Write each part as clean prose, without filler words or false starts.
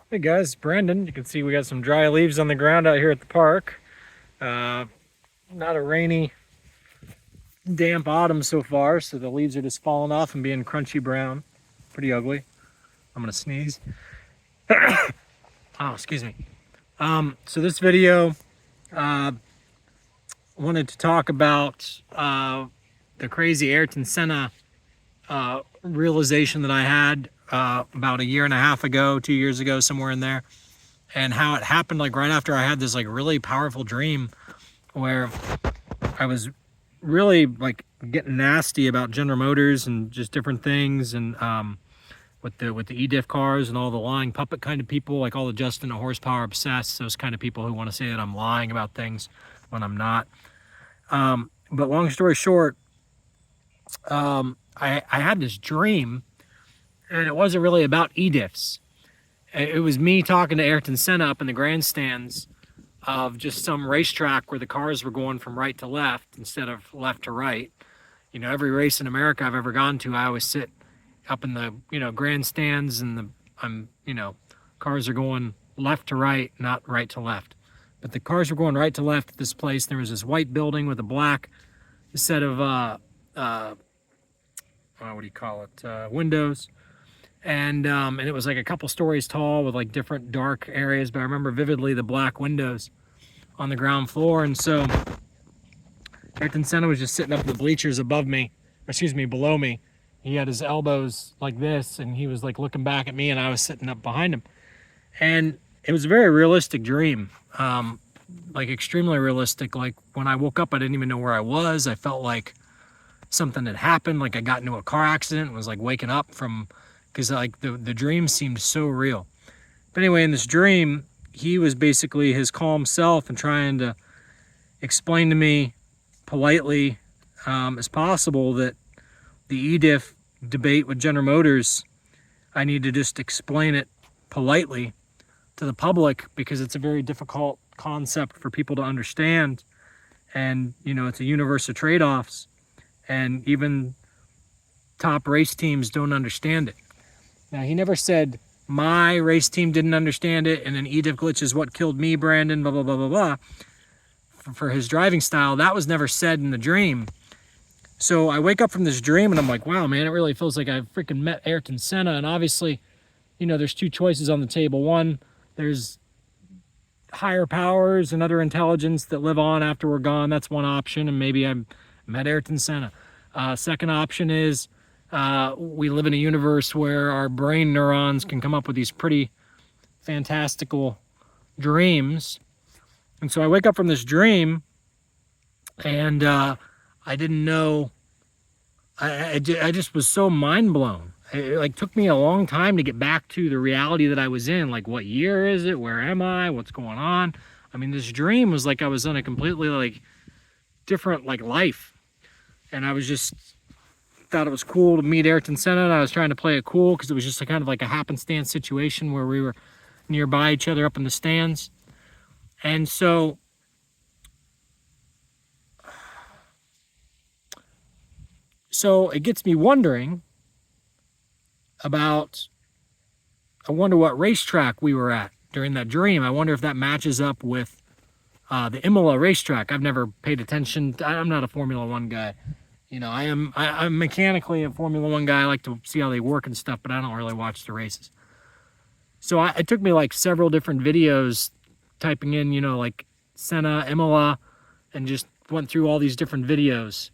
Hey guys, Brandon. You can see we got some dry leaves on the ground out here at the park. Not a rainy, damp autumn so far, so the leaves are just falling off and being crunchy brown. Pretty ugly. I'm gonna sneeze. Oh, excuse me. So this video, wanted to talk about the crazy Ayrton Senna realization that I had about a year and a half ago, 2 years ago, somewhere in there, and how it happened like right after I had this like really powerful dream where I was really like getting nasty about General Motors and just different things, and with the ediff cars and all the lying puppet kind of people, like all the Justin horsepower obsessed, those kind of people who want to say that I'm lying about things when I'm not. But long story short, I had this dream, and it wasn't really about ediffs. It was me talking to Ayrton Senna up in the grandstands of just some racetrack where the cars were going from right to left instead of left to right. You know, every race in America I've ever gone to, I always sit up in the, grandstands, and cars are going left to right, not right to left. But the cars were going right to left at this place. There was this white building with a black set of, what do you call it, windows. And it was like a couple stories tall with like different dark areas, but I remember vividly the black windows on the ground floor. And so Ayrton Senna was just sitting up in the bleachers above me, below me. He had his elbows like this, and he was like looking back at me, and I was sitting up behind him. And it was a very realistic dream, like extremely realistic. Like when I woke up, I didn't even know where I was. I felt like something had happened, like I got into a car accident and was like waking up from, because like the dream seemed so real. But anyway, in this dream, he was basically his calm self and trying to explain to me politely as possible that the ediff debate with General Motors, I need to just explain it politely to the public because it's a very difficult concept for people to understand. And, it's a universe of trade-offs, and even top race teams don't understand it. Now, he never said my race team didn't understand it and an ediff glitch is what killed me, Brandon, blah, blah, blah, blah, blah. For his driving style, that was never said in the dream. So I wake up from this dream and I'm like, wow, man, it really feels like I've freaking met Ayrton Senna. And obviously, there's two choices on the table. One, there's higher powers and other intelligence that live on after we're gone. That's one option. And maybe I met Ayrton Senna. Second option is we live in a universe where our brain neurons can come up with these pretty fantastical dreams. And so I wake up from this dream, and I didn't know. I just was so mind blown. It like took me a long time to get back to the reality that I was in. Like, what year is it? Where am I? What's going on? I mean, this dream was like I was on a completely like different like life, and I was just thought it was cool to meet Ayrton Senna. And I was trying to play it cool because it was just kind of like a happenstance situation where we were nearby each other up in the stands. And so it gets me wondering about, I wonder what racetrack we were at during that dream. I wonder if that matches up with the Imola racetrack. I've never paid attention. I'm not a Formula One guy. I'm mechanically a Formula One guy. I like to see how they work and stuff, but I don't really watch the races. So it took me like several different videos typing in, like Senna, Imola, and just went through all these different videos.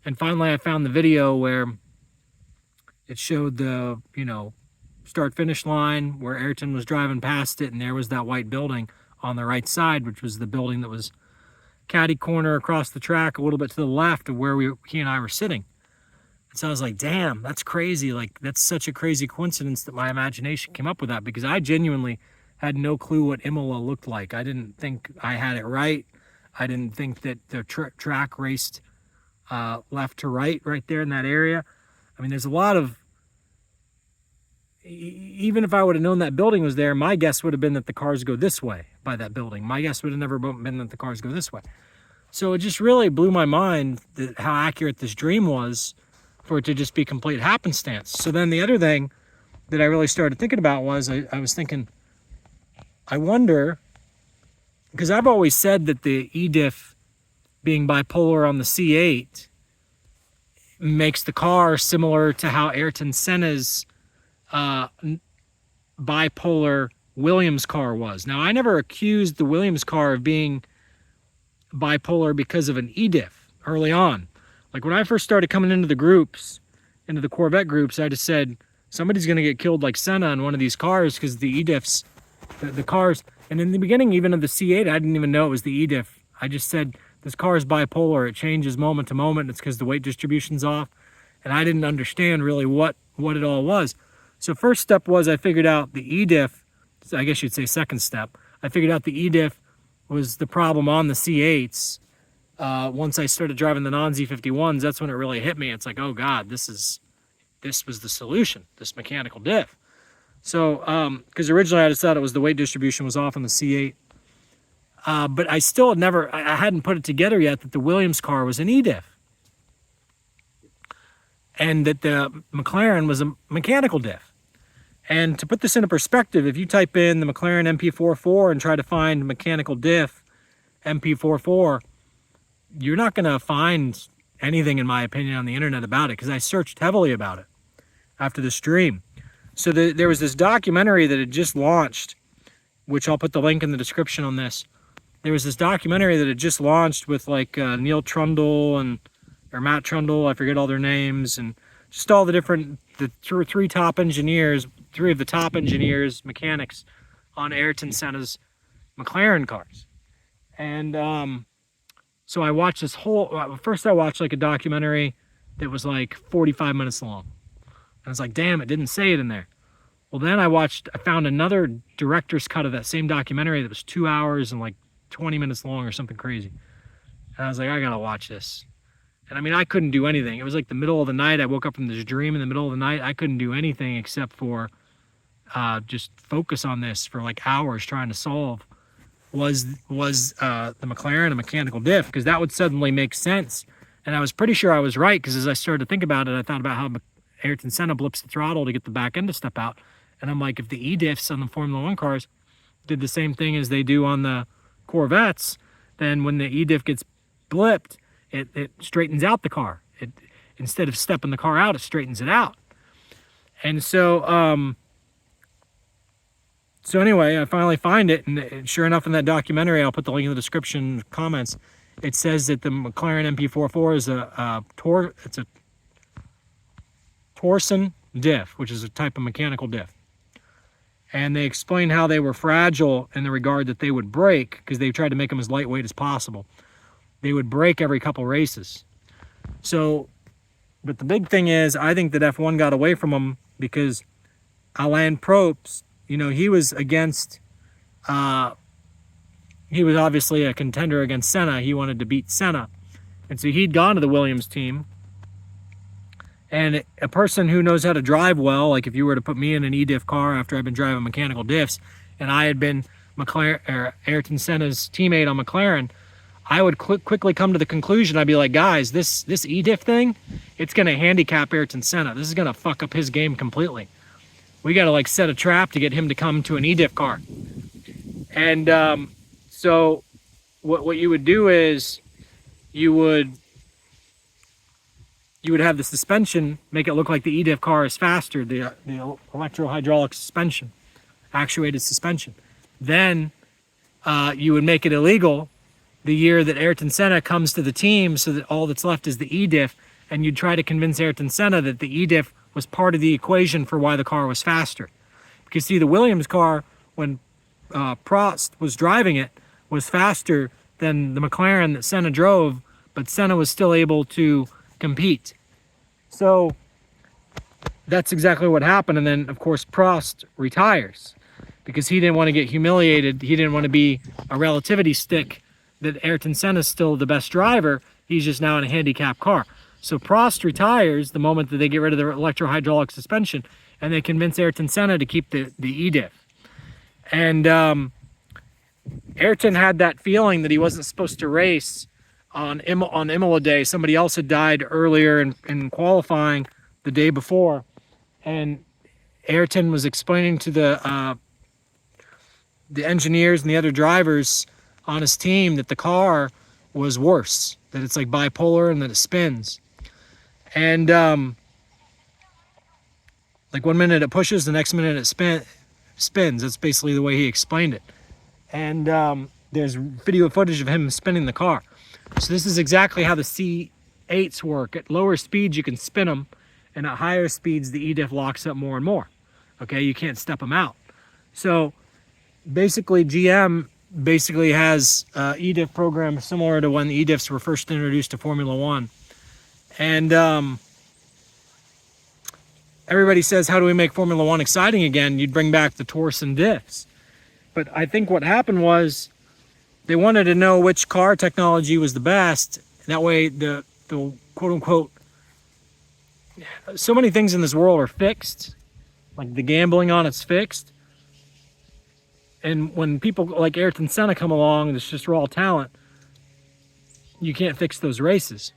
And finally I found the video where it showed the, start-finish line where Ayrton was driving past it, and there was that white building on the right side, which was the building that was caddy corner across the track a little bit to the left of where he and I were sitting. And so I was like, damn, that's crazy. Like, that's such a crazy coincidence that my imagination came up with that, because I genuinely had no clue what Imola looked like. I didn't think I had it right. I didn't think that the track raced left to right there in that area. I mean, there's a lot of, even if I would have known that building was there, my guess would have been that the cars go this way by that building. My guess would have never been that the cars go this way. So it just really blew my mind that how accurate this dream was for it to just be complete happenstance. So then the other thing that I really started thinking about was I was thinking, I wonder, because I've always said that the ediff being bipolar on the C8 makes the car similar to how Ayrton Senna's bipolar Williams car was. Now, I never accused the Williams car of being bipolar because of an ediff early on. Like when I first started coming into the groups, into the Corvette groups, I just said, somebody's going to get killed like Senna in one of these cars because the ediffs, the cars, and in the beginning even of the C8, I didn't even know it was the ediff. I just said, this car is bipolar. It changes moment to moment. It's because the weight distribution's off. And I didn't understand really what it all was. So first step was I figured out the ediff. So I guess you'd say second step. I figured out the ediff was the problem on the C8s. Once I started driving the non-Z51s, that's when it really hit me. It's like, oh God, this was the solution, this mechanical diff. So, because originally I just thought it was the weight distribution was off on the C8. But I still had I hadn't put it together yet that the Williams car was an ediff. And that the McLaren was a mechanical diff. And to put this into perspective, if you type in the McLaren MP44 and try to find mechanical diff MP44, you're not going to find anything, in my opinion, on the internet about it, because I searched heavily about it after the stream. So there was this documentary that had just launched, which I'll put the link in the description on this. There was this documentary that had just launched with like Neil Trundle or Matt Trundle, I forget all their names, and just all the different, the three top engineers, three of the top engineers, mechanics on Ayrton Senna's McLaren cars. And so I watched this first I watched like a documentary that was like 45 minutes long. And I was like, damn, it didn't say it in there. Well, then I found another director's cut of that same documentary that was 2 hours and like 20 minutes long or something crazy. And I was like, I gotta watch this. And I mean, I couldn't do anything. It was like the middle of the night. I woke up from this dream in the middle of the night. I couldn't do anything except for just focus on this for like hours trying to solve was the McLaren a mechanical diff, because that would suddenly make sense. And I was pretty sure I was right, because as I started to think about it, I thought about how Ayrton Senna blips the throttle to get the back end to step out. And I'm like, if the E-diffs on the Formula 1 cars did the same thing as they do on the Corvettes, then when the E-diff gets blipped, it straightens out the car. Instead of stepping the car out, it straightens it out. And so, anyway, I finally find it, and sure enough, in that documentary, I'll put the link in the description comments, it says that the McLaren MP44 is a torsen diff, which is a type of mechanical diff. And they explain how they were fragile in the regard that they would break, because they tried to make them as lightweight as possible. They would break every couple races. So, but the big thing is, I think that F1 got away from them because Alain Prost, you know, he was against, he was obviously a contender against Senna. He wanted to beat Senna. And so he'd gone to the Williams team. And a person who knows how to drive well, like if you were to put me in an E-diff car after I've been driving mechanical diffs, and I had been Ayrton Senna's teammate on McLaren, I would quickly come to the conclusion, I'd be like, guys, this E-diff thing, it's going to handicap Ayrton Senna. This is going to fuck up his game completely. We got to like set a trap to get him to come to an E-diff car. And so what you would do is you would have the suspension make it look like the E-diff car is faster, the electro-hydraulic suspension, actuated suspension. Then you would make it illegal the year that Ayrton Senna comes to the team, so that all that's left is the E-diff, and you'd try to convince Ayrton Senna that the E-diff was part of the equation for why the car was faster. Because see, the Williams car, when Prost was driving it, was faster than the McLaren that Senna drove, but Senna was still able to compete. So that's exactly what happened. And then, of course, Prost retires because he didn't want to get humiliated. He didn't want to be a relativity stick that Ayrton Senna's still the best driver. He's just now in a handicap car. So Prost retires the moment that they get rid of the electro-hydraulic suspension, and they convince Ayrton Senna to keep the E-diff. And Ayrton had that feeling that he wasn't supposed to race on Imola Day. Somebody else had died earlier in qualifying the day before, and Ayrton was explaining to the engineers and the other drivers on his team that the car was worse, that it's like bipolar and that it spins. And like 1 minute it pushes, the next minute it spins. That's basically the way he explained it. And there's video footage of him spinning the car. So this is exactly how the C8s work. At lower speeds you can spin them, and at higher speeds the ediff locks up more and more. Okay, you can't step them out. So basically GM basically has ediff program similar to when the ediffs were first introduced to Formula One. And everybody says, how do we make Formula One exciting again? You'd bring back the torsen diffs. But I think what happened was they wanted to know which car technology was the best. That way the quote unquote, so many things in this world are fixed. Like the gambling on it's fixed. And when people like Ayrton Senna come along, it's just raw talent, you can't fix those races.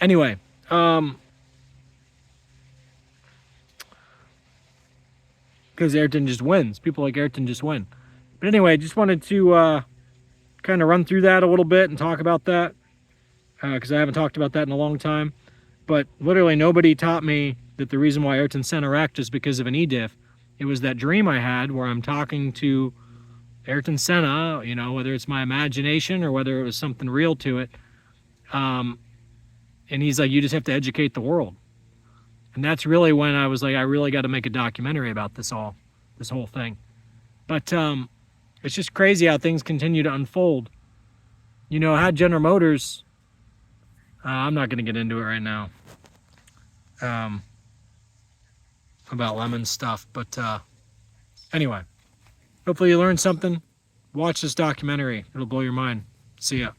Anyway, because Ayrton just wins. People like Ayrton just win. But anyway, just wanted to kind of run through that a little bit and talk about that, because I haven't talked about that in a long time. But literally nobody taught me that the reason why Ayrton Senna wrecked is because of an ediff. It was that dream I had where I'm talking to Ayrton Senna, you know, whether it's my imagination or whether it was something real to it. And he's like, you just have to educate the world. And that's really when I was like, I really got to make a documentary about this whole thing. But it's just crazy how things continue to unfold. You know, I had General Motors. I'm not going to get into it right now. About lemon stuff. But anyway, hopefully you learned something. Watch this documentary. It'll blow your mind. See ya.